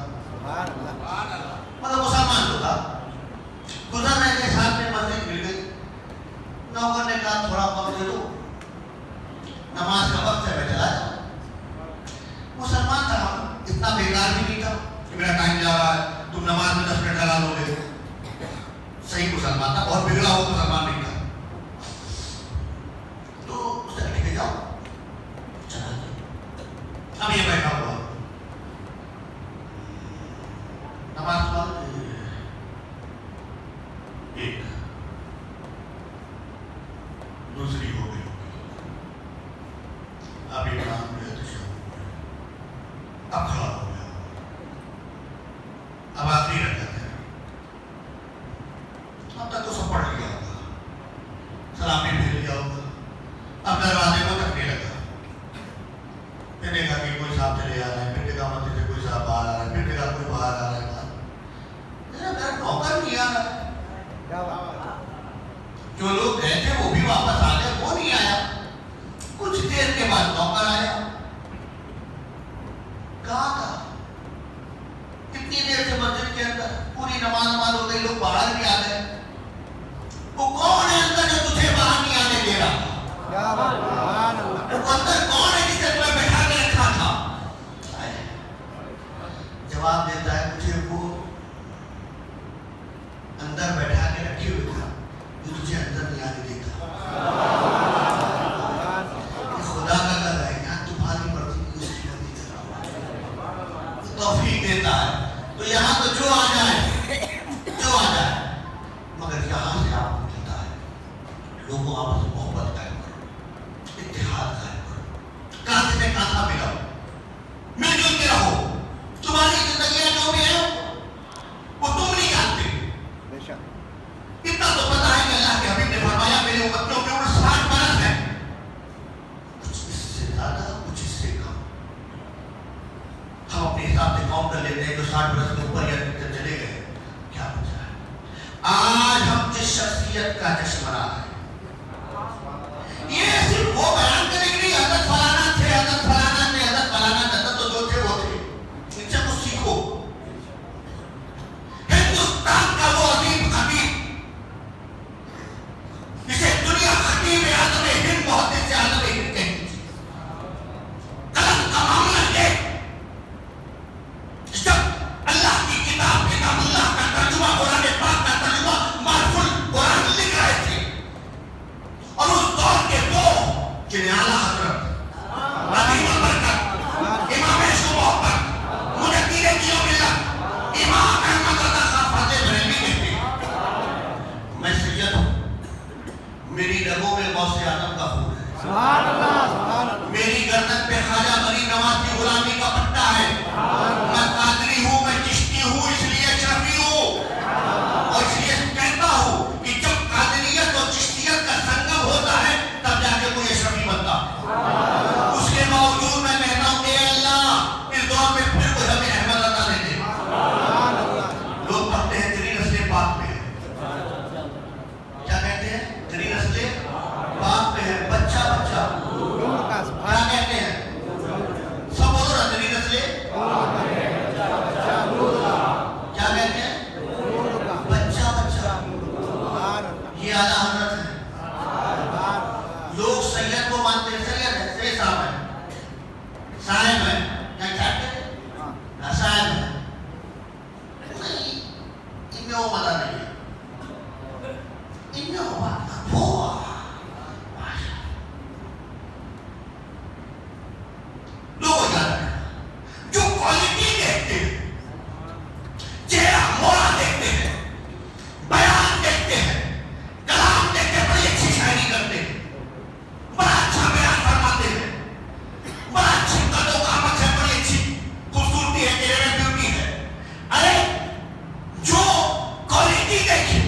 مطلب مسلمان تو تھا. گزرنے کے ساتھ میں مسجد مل گئی, نوکر نے کہا تھوڑا وقت دے دو, نماز کا وقت ہے, میں چلا جاؤں. مسلمان تھا, اتنا بیکار بھی نہیں تھا کہ میرا ٹائم جا رہا ہے, تم نماز میں 10 منٹ لگا لو گے. صحیح مسلمان تھا, بہت بگڑا ہوا مسلمان نہیں تھا. تو اس نے کہا جاؤ, چلا جاؤ. اب یہ بیٹھا ہوا نماز پڑھ, ایک دوسری ہو گئی, اب ایک کام میں اب کھڑا ہو گیا, اب آخری رکعت ہے. اب تک تو سب پڑھ لیا ہوگا, سلام بھی پھیر لیا ہوگا. اب دروازے کو تکنے لگا, پھر دیکھا کہ کوئی صاحب چلے آ رہے ہیں, پھر دیکھا مسجد سے کوئی صاحب باہر آ رہا ہے, پھر دیکھا کوئی باہر آ رہا ہے. میرا نوکر نہیں آ رہا ہے, جو لوگ گئے تھے وہ بھی واپس آ گئے, وہ نہیں آیا. کچھ دیر کے بعد وہ کون ہے اندر جو تجھے باہر نہیں آنے دے رہا؟ وہ اندر کون ہے جسے تمہیں بٹھا کے رکھا تھا؟ جواب دیتا ہے مجھے وہ اندر بیٹھا کے رکھے ہوئے تھا جو تجھے اندر نہیں آنے دیتا۔ خدا کا گھر ہے، یہاں تمہاری مرضی کی اس کی نہیں چلا، توفیق دیتا ہے۔ تو یہاں تو جو آ جائے مگر یہاں سے آپ کو کہتا ہے لوگوں آپس میں محبت قائم کرو، اتحاد قائم کرو، کانٹے سے کانٹا ملاؤ، مل جل کے رہو۔ تمہاری زندگیاں جو بھی ہیں وہ تم نہیں جانتے۔ اتنا تو پتا ہے کہ اللہ کے حبیب نے فرمایا میرے امتیوں کی عمر 60 برس ہے، کچھ اس سے زیادہ کچھ اس سے کم۔ ہم اپنے حساب سے کاؤنٹ کر لیتے ہیں جو 60 برس کے اوپر یا چلے گئے، کیا بچا ہے؟ آج ہم جس شخصیت کا جشن منا رہے ہیں، یہ صرف وہ بیان کرے کہ نہیں حضرت فلانا تھے، حضرت فلانا تھے، حضرت فلانا تھے، حضرت تو جو تھے وہ تھے، ان سے کچھ سیکھو۔ ہندوستان کا وہ عظیم خطیب جسے دنیا خطیب اعظم ہند محدث اعظم ہند کہتی تھی، قلم کا معاملہ یہ جب اللہ کی کتاب اللہ کا ترجمہ قرآن پاک کا ترجمہ معرف القرآن لکھ رہے تھے، اور اس دور کے دو جنہیں اعلیٰ حضرت عظیم البرکت امام عشق و محبت مجدد دین ملت امام احمد رضا خان فاضل بریلوی کہتے ہیں میں سید ہوں، میری رگوں میں غوث اعظم کا خون ہے، میری گردن پہ خواجہ غریب نواز کی غلامی کا پٹا ہے، میں قادری ہوں، میں چشتی ہوں، اس لیے شرفی ہوں، اور اس لیے کہتا ہوں کہ جب قادریت اور چشتیت کا سنگم ہوتا ہے تب جا کے کوئی اشرفی بنتا ہے۔ اس کے باوجود میں کہتا ہوں کہ اللہ اس دور میں پھر کوئی ہمیں احمد عطا دے دے۔ لوگ پڑھتے ہیں تیری نسل پاک میں ہے، کیا کہتے ہیں؟ تیری نسل پاک میں ہے، بچہ بچہ کیا کہتے ہیں؟ سب بولو نا، تیری نسل کیا کہتے ہیں؟ بچہ بچہ۔ یہ اعلیٰ حضرت ہے۔ لوگ سید کو مانتے ہیں، سید ہے، سید صاحب ہے، صاحب ہے، کیا کہتے ہیں؟ صاحب ہے، نہیں، ان میں وہ مزہ نہیں ہے، ان میں وہ بات وہ لوگ یاد رکھنا جو کوالٹی دیکھتے ہیں، چہرہ مورا دیکھتے ہیں، بیان دیکھتے ہیں، کلام دیکھتے ہیں، بڑی اچھی شاعری کرتے ہیں، بڑا اچھا بیان فرماتے ہیں، بڑا اچھی قد و قامت ہے، بڑی اچھی خوبصورتی ہے، چہرے میں بیوٹی ہے۔ ارے جو کوالٹی دیکھے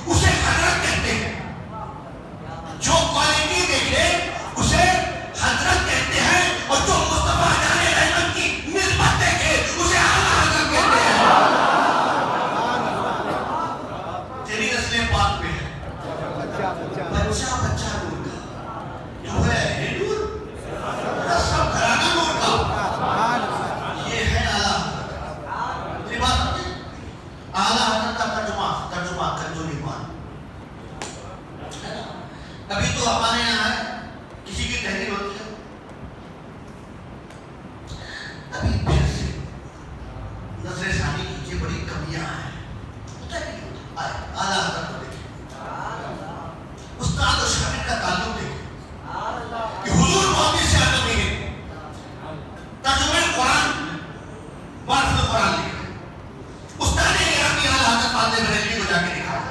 اسے حضرت کہتے ہیں، جو کوالٹی دیکھے اسے حضرت کہتے ہیں، اور جو مصطفیٰ جان رحمت کی نسبت دیکھے اسے اعلیٰ حضرت کہتے ہیں۔ تیری نسل پاک میں ہے، بچہ بچہ نور کا جو ہے، یہ نور سب گھرانہ نور کا، یہ ہے اعلیٰ حضرت۔ میری بات سمجھے؟ اعلیٰ حضرت کا ترجمہ کنزول ایمان۔ ابھی تو ہمارے یہاں ہے، کسی کی تحریر ہوتی ہے، ابھی پھر سے نظر ثانی کیجیے، بڑی کمیاں ہیں، ہوتا ہے نہیں ہوتا؟ اعلیٰ حضرت کو دیکھیں، استاد و شاگرد کا تعلق دیکھیں کہ حضور محدث اعظم ہند ترجمہ قرآن معرف القرآن لکھا، استاد گرامی اعلیٰ حضرت فاضل بریلوی کو جا کے دکھایا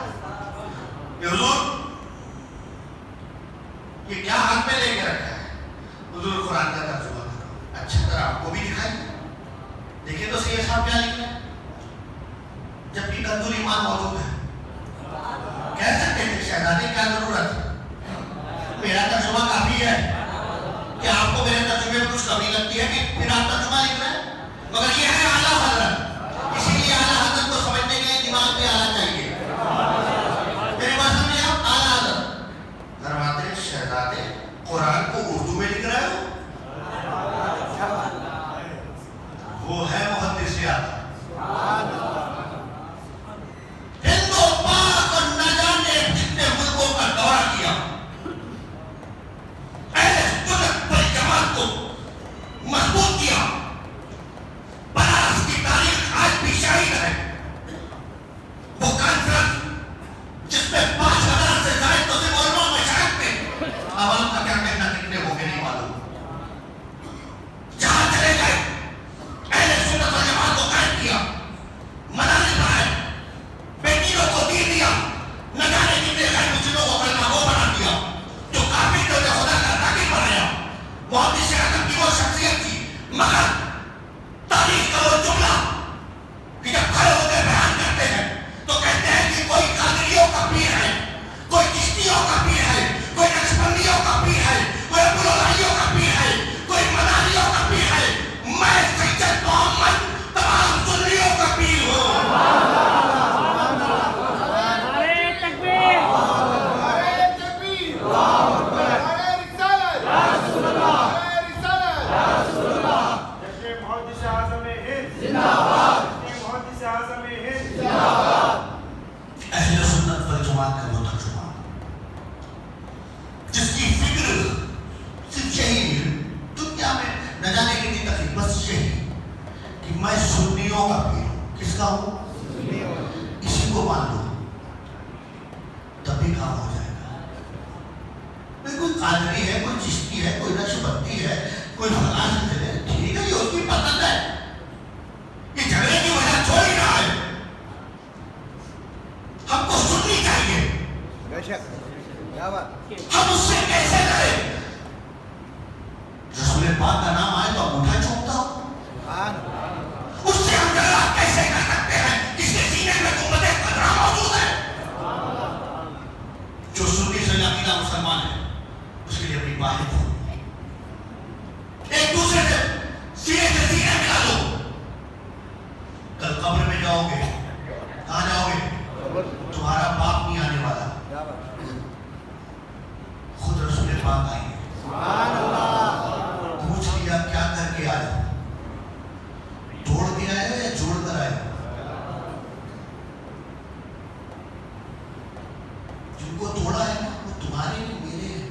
کہ حضور یہ کیا ہاتھ میں لے کے رکھا ہے؟ حضور قرآن کا ترجمہ کرو۔ اچھا طرح آپ کو بھی دکھائیے، دیکھیں تو صحیح صاحب کیا لکھا ہے، جبکہ کنزول ایمان موجود ہے۔ کہہ سکتے تھے شہزادے کیا ضرورت ہے، میرا ترجمہ کافی ہے، کہ آپ کو میرے ترجمے میں کچھ کمی لگتی ہے کہ پھر آپ ترجمہ لکھ رہے ہیں؟ مگر یہ ہے اعلیٰ حضرت، اسی لیے اعلیٰ حضرت کو سمجھنے کے لیے دماغ پہ آنا چاہیے۔ میری بات سمجھے آپ؟ اعلیٰ حضرت فرماتے ہیں شہزادے قرآن کو اردو میں لکھ رہے ہو، وہ ہے محدث اعظم۔ ہندو پاک کو مان لو تب بھی کام ہو جائے گا. کوئی قادری ہے, کوئی چشتی ہے, کوئی نقشبندی ہے, کوئی فلاں سلسلے ہے, ٹھیک ہے, یہ اس کی پسند ہے. یہ جھگڑے کی وجہ چھوڑ ہی رہا ہے, ہم کو سننی چاہیے. بے شک, کیا بات, ہم اس سے کیسے لڑیں؟ رسول پاک کا نام آئے تو انگوٹھا چومتا ہو, اس سے ہم جھگڑا کیسے کر سکتے ہیں جس کے سینے میں گنبد خضرا موجود ہے؟ جو سنی سے عقیدہ مسلمان ہے اس کے لیے اپنی واحد ہو, ایک دوسرے سے سینے سے سینے ملا دو. کل قبر میں جاؤ گے, کہاں جاؤ گے؟ تمہارا باپ نہیں آنے والا, خود رسول پاک آئیں گے. پوچھ لیا کیا کر کے آئے, توڑ کے آئے یا جوڑ کر آئے؟ جن کو توڑا ہے نا وہ تمہارے نہیں میرے ہیں.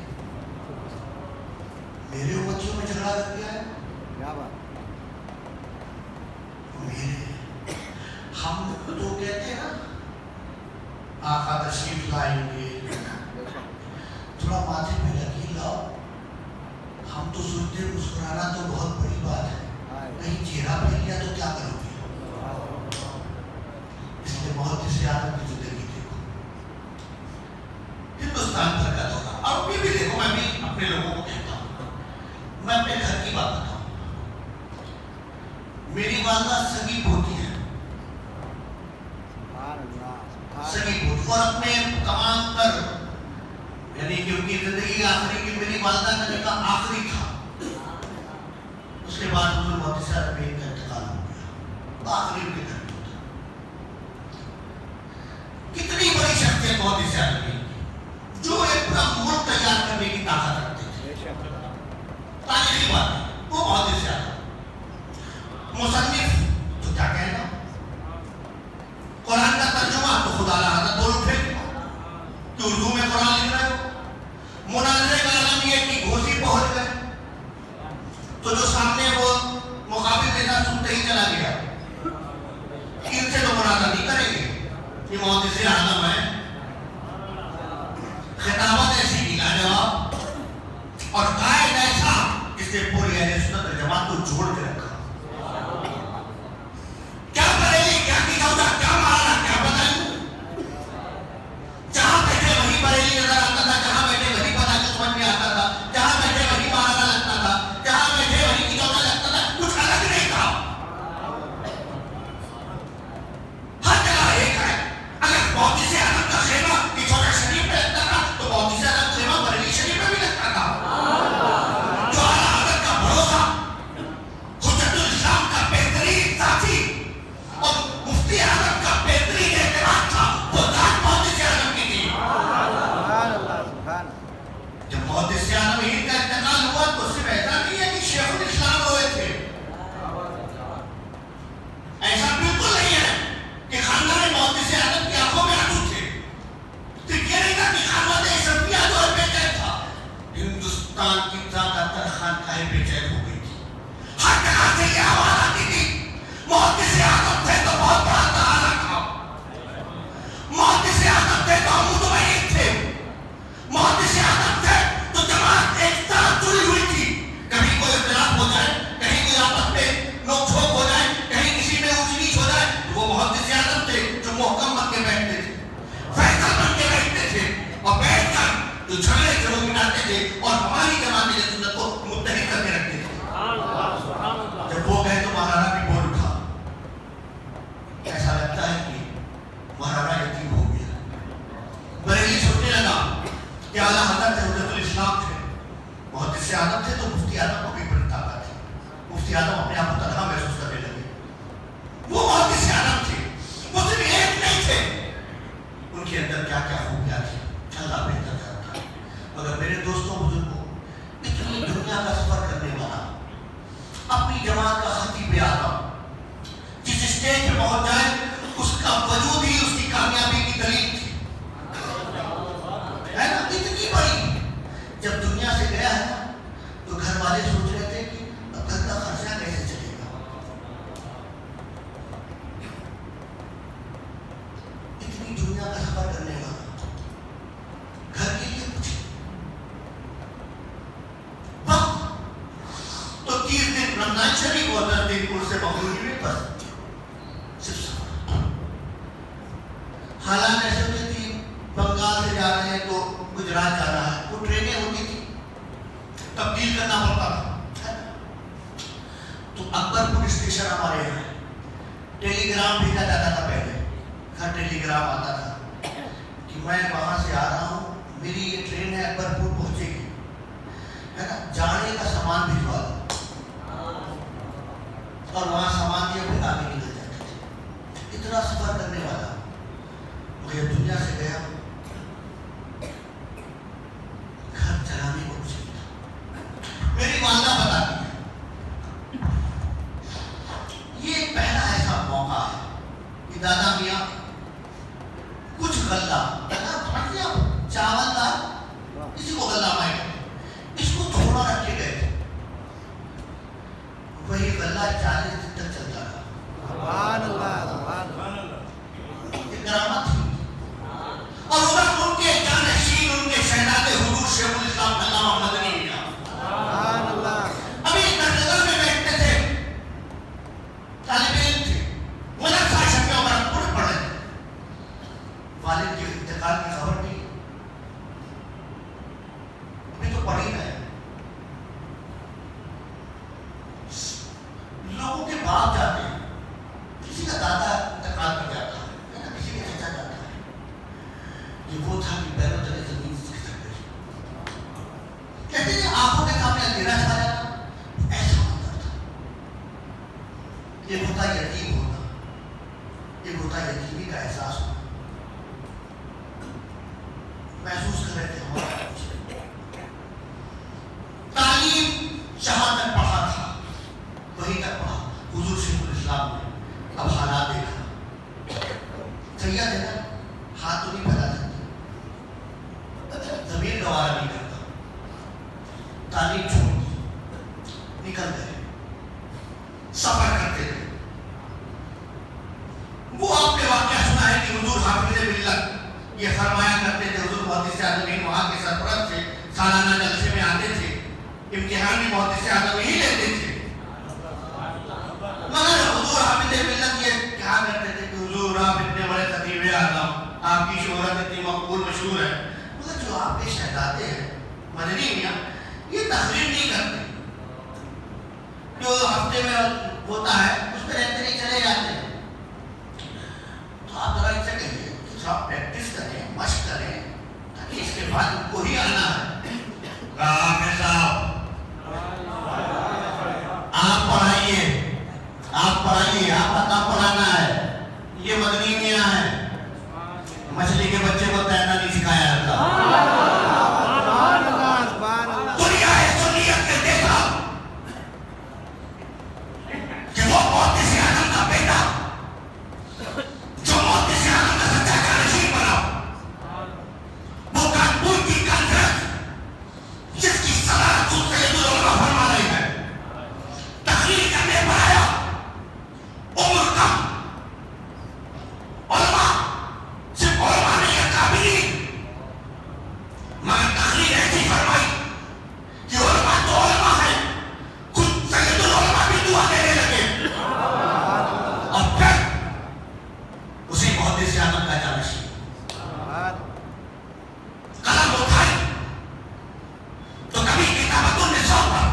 میرے امتیوں میں جھگڑا کر کے آئے, میرے. ہم تو کہتے ہیں نا آقا تشریف لائیں گے, تھوڑا ماتھے پہ لکیر لاؤ. ہم تو سوچتے مسکرانا تو بہت بڑی بات ہے, کہیں چہرہ پہ لیا تو کیا کرو گے؟ اس لیے محدث اعظم کی زندگی دیکھو, ہندوستان بھر کا دورہ, اور یہ بھی دیکھو. میں بھی اپنے لوگوں کو کہتا ہوں, میں اپنے گھر کی بات بتاؤں. میری والدہ سگی پوتی ہے, سگی پوتی, اور اپنے تمام تر یعنی کہ ان کی زندگی آخری کی میری والدہ کا نکاح آخری تھا. اس کے بعد حضور محدث اعظم کا انتقال ہو گیا, آخری ان کے گھر میں ہوتا. کتنی بڑی شخصیت محدث اعظم کی, جو ایک پورا ملک تیار کرنے کی طاقت رکھتے تھے. تاریخی بات ہے, وہ محدث اعظم. مصنف تو کیا کہنا, قرآن کا ترجمہ تو خدا لہذا بول اٹھے کہ اردو میں قرآن لکھ رہے ہو. مناظرے کا عالم یہ کہ گھوسی پہنچ گئے تو جو سامنے وہ مقابل دینا سنتے ہی چلا گیا, ان سے تو مناظرہ نہیں کریں گے, یہ محدث اعظم ہے. خطابت ایسی کی لاجواب, اور قائد ایسا جس نے پوری اہل سنت والجماعت کو جوڑ کے رکھا. کیا بریلی, کیا کیجاؤ, کیا مارا, کیا بتائیں. جہاں بیٹھے وہی بریلی نظر آتا تھا, جہاں بیٹھے وہی پتہ سمجھ میں آتا تھا, جہاں بیٹھے وہی مارا لگتا تھا, جہاں بیٹھے وہی کیجاؤ لگتا تھا, کچھ الگ نہیں تھا. ہر جگہ ایک ہے. اگر محدث اعظم کا خیمہ چھوٹا شریف میں لگتا تھا تو محدث اعظم خیمہ بریلی شریف میں بھی لگتا تھا. جو اعلیٰ حضرت کا بھروسہ, حجت الاسلام کا بہترین ساتھی اور مفتی اعظم کا بہترین اعتماد تھا, وہ ذات محدث اعظم کی تھی. جب محدث اعظم ہند کا انتقال ہوا تو صرف ایسا نہیں ہے کہ شیخ الاسلام ہوئے تھے, ایسا بالکل نہیں ہے کہ خاندان محدث اعظم کی آنکھوں میں آنسو تھے. تو یہ نہیں تھا کہ خاندان اشرفیہ جو ہے بے چین تھا, ہندوستان کی زیادہ تر خانقاہیں بے چین ہو گئی تھی. ہر جگہ سے یہ آواز آتی تھی محدث اعظم تھے تو بہت بڑا سہارا تھا, محدث اعظم تھے تو ہم مطمئن تھے, محدث اعظم تھے تو جماعت ایک ساتھ جڑی ہوئی تھی. کبھی کوئی اختلاف ہو جائے, کہیں کوئی آپس میں نوک جھوک ہو جائے, کہیں کسی میں اونچ نیچ ہو جائے, وہ محدث اعظم تھے جو محکم بن کے بیٹھتے تھے, فیصل بن کے بیٹھتے تھے, اور بیٹھ کر جو جھگڑے سے وہ مٹاتے تھے اور ہماری جماعت سنت کو متحد کر کے رکھتے تھے. جب وہ گئے تو مہارانا بھی بول اٹھا. ایسا لگتا ہے کہ مہارانا یتیم ہو گیا. بریلی سوچنے لگا کہ اعلیٰ حضرت حجت الاسلام تھے, محدث اعظم تھے تو مفتی اعظم کو بھی بڑی طاقت تھی. مفتی اعظم اپنے آپ کو تنہا محسوس کرنے لگے. وہ محدث اعظم تھے, وہ صرف ایک نہیں تھے, ان کے اندر کیا کیا خوبیاں تھی اللہ بہتر جانتا ہے. مگر میرے دوستوں بزرگوں, اتنی دنیا کا سفر کرنے والا, اپنی جماعت کا خطیب اعظم, جس اسٹیج پہ پہنچ جائے اس کا وجود ہی اس کی کامیابی کی دلیل تھی, ہے نا, اتنی بڑی. جب دنیا سے گیا ہے نا تو گھر والے سوچ رہے تھے کہ اب گھر کا خرچہ کیسے موجودگی میں بس صرف سفر. حالات ایسے ہوتی تھی بنگال سے جا رہے ہیں تو گجرات جا رہا ہے, وہ ٹرینیں ہوتی تھی, تبدیل کرنا پڑتا تھا. تو اکبرپور اسٹیشن ہمارے یہاں ہے, ٹیلی گرام بھیجا جاتا تھا پہلے, گھر ٹیلی گرام آتا تھا کہ میں وہاں سے آ رہا ہوں, میری یہ ٹرین ہے اکبرپور پہنچے گی, ہے نا, جانے کا سامان بھجوا دو, اور وہاں سامان دیا پھر آگے نکل جاتے تھے. اتنا سفر کرنے والا مگر دنیا سے گیا, گھر چلانے کو کچھ نہیں تھا. میری والدہ بتاتی ہے یہ پہلا ایسا موقع ہے کہ دادا میاں کچھ غلہ چاول دال کسی کو غلہ مائے اس کو تھوڑا رکھے گئے تھے, وہی غلہ 40 دن تک چلتا رہا. سبحان اللہ, یہ کرامت تھی. اور ادھر ان کے جانشین, ان کے شہزادے حضور شیخ الاسلام علامہ مدنی میاں ابھی نگر میں بیٹھتے تھے, طالب علم تھے, مدرسہ شفیع عمر پور پڑھ رہے تھے. والد کے انتقال کی خبر نہیں, ابھی تو پڑھ ہی رہے. لوگوں کے باپ جاتے ہیں, کسی کا دادا انتقال کر جاتا ہے, کسی کا چچا جاتا ہے. یہ وہ تھا کہ پیروں تلے زمین کھسک گئی, کہتے ہیں آنکھوں کے سامنے اندھیرا چھا جاتا, ایسا منظر تھا. یہ ہوتا یتیم ہونا, یہ ہوتا یتیمی کا احساس ہونا. محسوس کر رہے تھے ہمارا کچھ. تعلیم جہاں تک پڑھا تھا وہیں تک پڑھا. حضور شیخ الاسلام نے اب حالات دیکھا, سیاح دیکھا, ہاتھ تو نہیں پھیلا سکتے, زمین گوارا نہیں کرتا, تعلیم چھوڑ دی, نکل گئے, سفر کرتے تھے. وہ آپ نے واقعہ سنا ہے کہ حضور حافظ ملت یہ فرمایا کرتے تھے, حضور محدث اعظمین وہاں کے سرپرست تھے, سالانہ جلسے میں آتے تھے, امتحان بھی محدث اعظم ہی لیتے تھے. مگر حضور حافظ ملت یہ کہا کرتے تھے کہ حضور آپ اتنے بڑے خطیب اعظم, آپ کی شہرت اتنی مقبول مشہور ہے, مگر جو آپ کے شہزادے ہیں مدنی میاں یہ تقریر نہیں کرتے, جو ہفتے میں ہوتا ہے اس پہ رہتے نہیں چلے جاتے. تو آپ ذرا ان سے کہیے کہ تھوڑا پریکٹس کریں, مشق کریں, تاکہ اس کے بعد ان کو ہی آنا ہے. حافظ صاحب آپ پڑھائیے, آپ پڑھائیے, آپ کا کام پڑھانا ہے. یہ مدنی میاں ہے, مچھلی کے بچے کو تیرنا نہیں سکھایا جاتا. دنیا سنیت نے دیکھا کہ وہ محدث اعظم کا بیٹا جو محدث اعظم کا سچا جانشین بنا, وہ کانپور کی کانفرنس جس کی صدارت خود سید العلماء فرما رہے ہیں, تقریر کرنے پر آیا. عمر کم, علماء صرف علماء نہیں ہے, قابلین, مگر تقریر ایسی فرمائی کہ علماء تو علماء ہیں, خود سید العلماء بھی دعا دینے لگے. اور پھر اسی محدث اعظم کا جانشین قلم اٹھائی تو کبھی کتابت النساء پر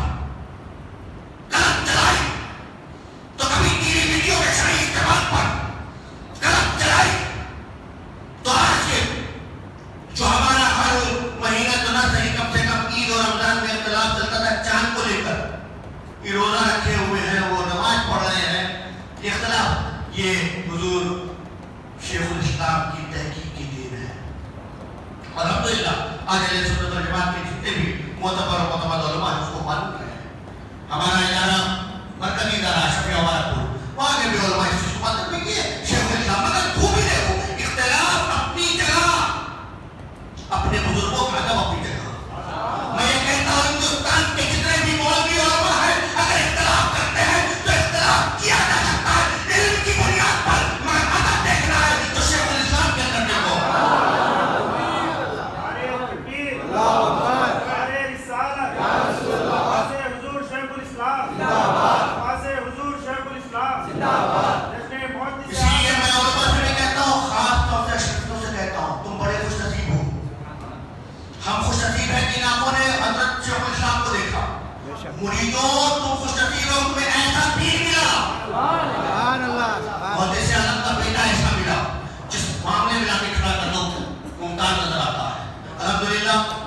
قلم چلائی, تو کبھی ٹی وی ویڈیو کے صحیح استعمال پر قلم چلائی. تو آج کے جو ہمارا ہر مہینہ تو نہ صحیح کم سے کم عید اور رمضان میں اختلاف چلتا تھا چاند کو لے کر, یہ روزہ رکھے ہوئے ہیں, وہ نماز پڑھ رہے ہیں, یہ اختلاف یہ حضور شیخ الاسلام کی تحقیق کی دین ہے. الحمدللہ آج اہل سنت والجماعت کے جتنے بھی معتبر اور معتمد علماء ہیں اس کو معلوم ہے. ہمارا ادارہ مرکزی ادارہ شفیع عمر پور, وہاں کے بھی علماء اس چیز کو معلوم ہے کہ شیخ الاسلام, مگر خوبی دیکھو, اختلاف اپنی جگہ, اپنے بزرگوں کا ادب اپنی جگہ. میں یہ کہتا ہوں ہندوستان کے جتنے بھی مولوی علماء ہیں اگر اختلاف کرتے ہیں تو اختلاف کیا جا سکتا ہے علم کی بنیاد پر, مگر ادب دیکھنا ہے تو شیخ الاسلام کے اندر دیکھو. حضور شیخ الاسلام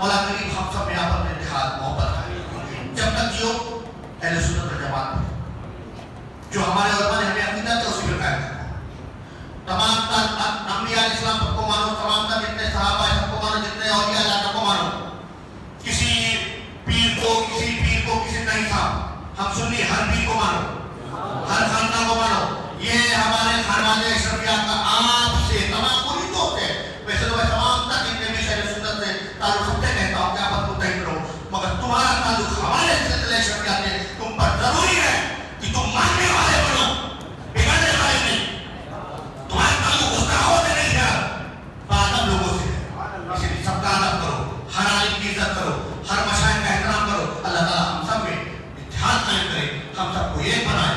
مولا کریم ہم سب میں آپ اپنے اتحاد محبت ہے جب تک جیو اہل سنت والجماعت جو ہمارے علماء نے ہمیں عقیدہ تھا اسی پر قائم کرنا تمام انبیاء علیہ السلام سب کو مانو تمام کا جتنے صحابہ سب کو مانو جتنے اولیاء اللہ سب کو مانو کسی پیر کو کسی نہیں تھا ہم سنی ہر پیر کو مانو ہر خاندان کو مانو یہ ہمارے خانوادے اشرفیہ کا آپ سے تمام پوری دوست ہے ویسے تو میں تمام تک جتنے بھی شہر سنت سے تعلق سب سے کہتا ہوں کہ آپ کو متحد رہو مگر تمہارا تعلق ہمارے سلسلے اشرفیہ سے تم پر ضروری ہے کہ تم ماننے والے بنو بگڑنے والے نہیں تمہارا تعلق اس طرح ہوتے نہیں ہے آدم لوگوں سے اسی لیے سب کا ادب کرو ہر عالم کی عزت کرو ہر مشاہد کا احترام کرو اللہ تعالیٰ ہم سب میں اتحاد قائم کرے ہم سب کو ایک بنائے